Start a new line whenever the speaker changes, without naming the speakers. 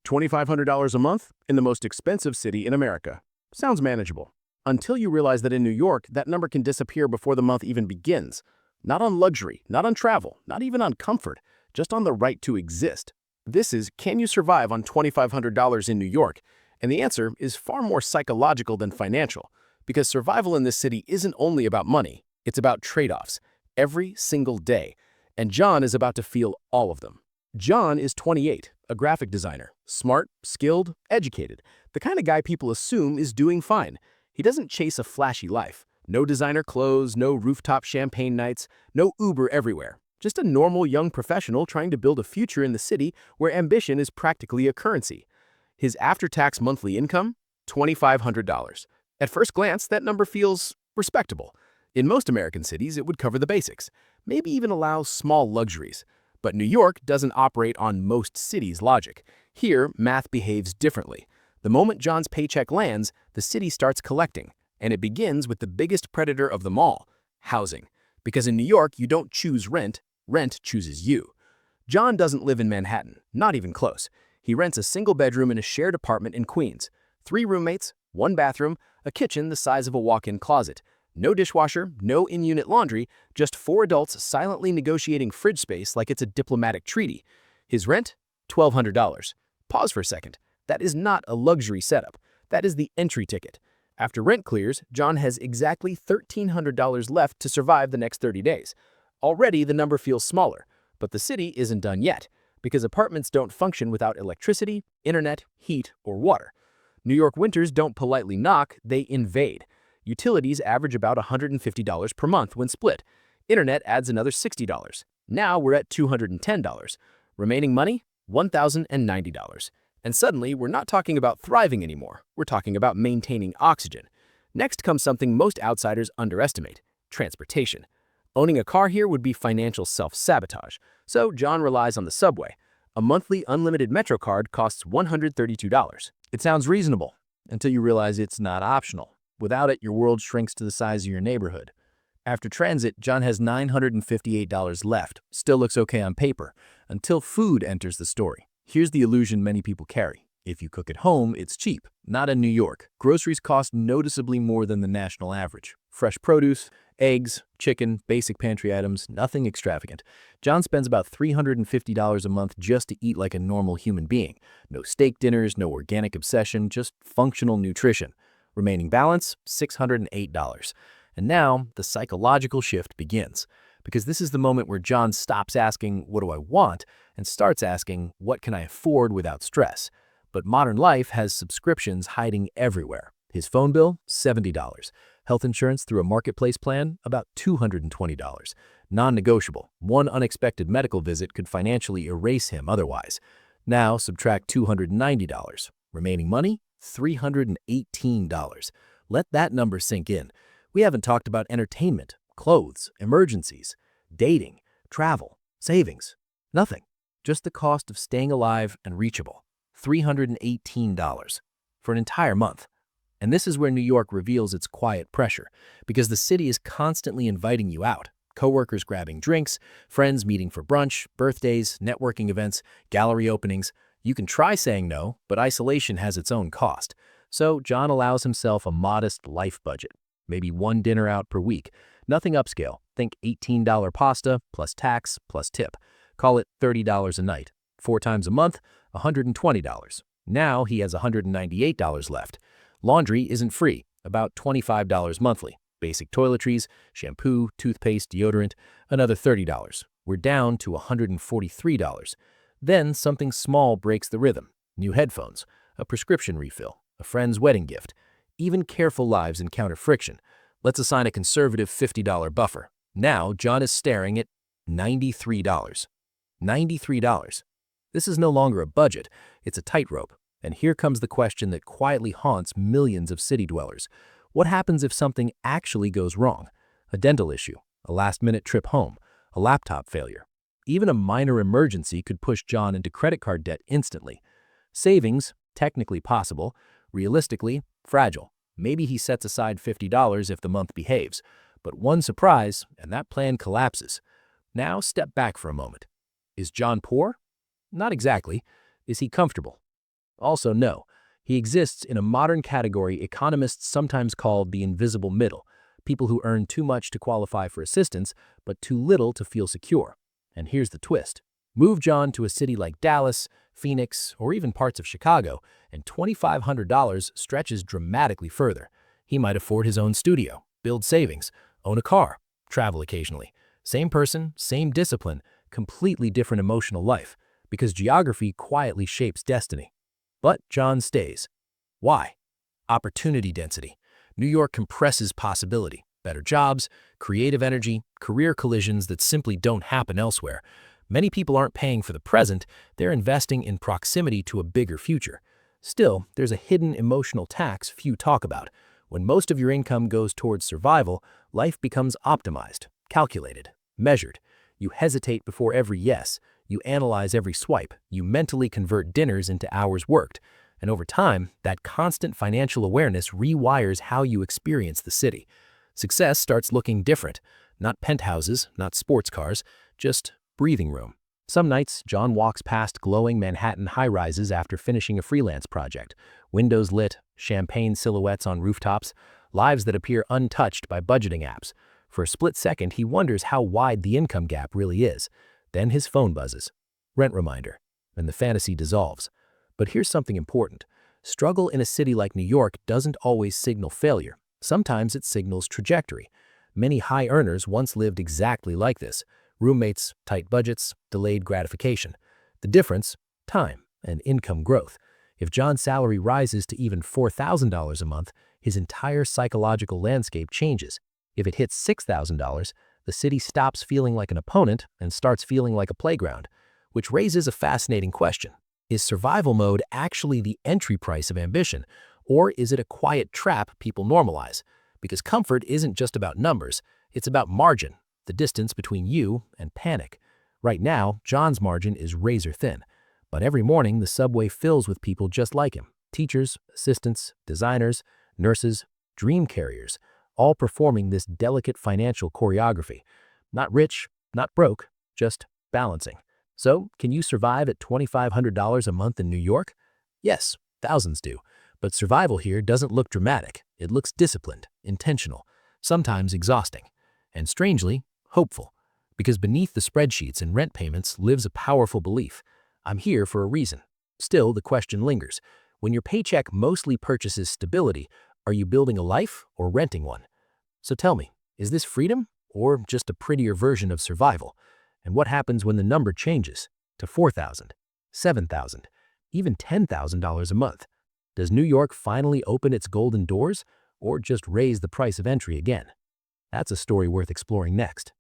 $2,500 a month in the most expensive city in America. Sounds manageable. Until you realize that in New York, that number can disappear before the month even begins. Not on luxury, not on travel, not even on comfort, just on the right to exist. This is, can you survive on $2,500 in New York? And the answer is far more psychological than financial, because survival in this city isn't only about money, it's about trade-offs, every single day. And John is about to feel all of them. John is 28, a graphic designer, smart, skilled, educated, the kind of guy people assume is doing fine. He doesn't chase a flashy life. No designer clothes, no rooftop champagne nights, no Uber everywhere. Just a normal young professional trying to build a future in the city where ambition is practically a currency. His after-tax monthly income? $2,500. At first glance, that number feels respectable. In most American cities, it would cover the basics, maybe even allow small luxuries. But New York doesn't operate on most cities' logic. Here, math behaves differently. The moment John's paycheck lands, the city starts collecting, and it begins with the biggest predator of them all, housing. Because in New York, you don't choose rent, rent chooses you. John doesn't live in Manhattan, not even close. He rents a single bedroom in a shared apartment in Queens. 3 roommates, 1 bathroom, a kitchen the size of a walk-in closet. No dishwasher, no in-unit laundry, just 4 adults silently negotiating fridge space like it's a diplomatic treaty. His rent? $1,200. Pause for a second. That is not a luxury setup. That is the entry ticket. After rent clears, John has exactly $1,300 left to survive the next 30 days. Already, the number feels smaller, but the city isn't done yet, because apartments don't function without electricity, internet, heat, or water. New York winters don't politely knock, they invade. Utilities average about $150 per month when split. Internet adds another $60. Now we're at $210. Remaining money? $1,090. And suddenly, we're not talking about thriving anymore. We're talking about maintaining oxygen. Next comes something most outsiders underestimate: transportation. Owning a car here would be financial self-sabotage, so John relies on the subway. A monthly unlimited Metro card costs $132.
It sounds reasonable until you realize it's not optional. Without it, your world shrinks to the size of your neighborhood. After transit, John has $958 left. Still looks okay on paper, until food enters the story. Here's the illusion many people carry. If you cook at home, it's cheap. Not in New York. Groceries cost noticeably more than the national average. Fresh produce, eggs, chicken, basic pantry items, nothing extravagant. John spends about $350 a month just to eat like a normal human being. No steak dinners, no organic obsession, just functional nutrition. Remaining balance, $608. And now, the psychological shift begins. Because this is the moment where John stops asking, what do I want, and starts asking, what can I afford without stress? But modern life has subscriptions hiding everywhere. His phone bill, $70. Health insurance through a marketplace plan, about $220. Non-negotiable. One unexpected medical visit could financially erase him otherwise. Now subtract $290. Remaining money, $318. Let that number sink in. We haven't talked about entertainment, clothes, emergencies, dating, travel, savings. Nothing. Just the cost of staying alive and reachable. $318 for an entire month. And this is where New York reveals its quiet pressure, because the city is constantly inviting you out. Coworkers grabbing drinks, friends meeting for brunch, birthdays, networking events, gallery openings. You can try saying no, but isolation has its own cost. So John allows himself a modest life budget. Maybe 1 dinner out per week. Nothing upscale. Think $18 pasta, plus tax, plus tip. Call it $30 a night. 4 times a month, $120. Now he has $198 left. Laundry isn't free, about $25 monthly. Basic toiletries, shampoo, toothpaste, deodorant, another $30. We're down to $143. Then something small breaks the rhythm. New headphones, a prescription refill, a friend's wedding gift. Even careful lives encounter friction. Let's assign a conservative $50 buffer. Now John is staring at $93. $93. This is no longer a budget, it's a tightrope. And here comes the question that quietly haunts millions of city dwellers. What happens if something actually goes wrong? A dental issue, a last-minute trip home, a laptop failure. Even a minor emergency could push John into credit card debt instantly. Savings, technically possible, realistically, fragile. Maybe he sets aside $50 if the month behaves. But one surprise, and that plan collapses. Now step back for a moment. Is John poor? Not exactly. Is he comfortable? Also, no, he exists in a modern category economists sometimes call the invisible middle, people who earn too much to qualify for assistance, but too little to feel secure. And here's the twist. Move John to a city like Dallas, Phoenix, or even parts of Chicago, and $2,500 stretches dramatically further. He might afford his own studio, build savings, own a car, travel occasionally. Same person, same discipline, completely different emotional life, because geography quietly shapes destiny. But John stays. Why? Opportunity density. New York compresses possibility. Better jobs, creative energy, career collisions that simply don't happen elsewhere. Many people aren't paying for the present, they're investing in proximity to a bigger future. Still, there's a hidden emotional tax few talk about. When most of your income goes towards survival, life becomes optimized, calculated, measured. You hesitate before every yes, you analyze every swipe, you mentally convert dinners into hours worked. And over time, that constant financial awareness rewires how you experience the city. Success starts looking different. Not penthouses, not sports cars, just breathing room. Some nights, John walks past glowing Manhattan high-rises after finishing a freelance project. Windows lit, champagne silhouettes on rooftops, lives that appear untouched by budgeting apps. For a split second, he wonders how wide the income gap really is. Then his phone buzzes. Rent reminder. And the fantasy dissolves. But here's something important. Struggle in a city like New York doesn't always signal failure. Sometimes it signals trajectory. Many high earners once lived exactly like this. Roommates, tight budgets, delayed gratification. The difference? Time and income growth. If John's salary rises to even $4,000 a month, his entire psychological landscape changes. If it hits $6,000, the city stops feeling like an opponent and starts feeling like a playground, which raises a fascinating question. Is survival mode actually the entry price of ambition, or is it a quiet trap people normalize? Because comfort isn't just about numbers, it's about margin, the distance between you and panic. Right now, John's margin is razor thin, but every morning the subway fills with people just like him. Teachers, assistants, designers, nurses, dream carriers, all performing this delicate financial choreography. Not rich, not broke, just balancing. So, can you survive at $2,500 a month in New York? Yes, thousands do. But survival here doesn't look dramatic. It looks disciplined, intentional, sometimes exhausting, and strangely, hopeful. Because beneath the spreadsheets and rent payments lives a powerful belief. I'm here for a reason. Still, the question lingers. When your paycheck mostly purchases stability, are you building a life or renting one? So tell me, is this freedom or just a prettier version of survival? And what happens when the number changes to $4,000, $7,000, even $10,000 a month? Does New York finally open its golden doors or just raise the price of entry again? That's a story worth exploring next.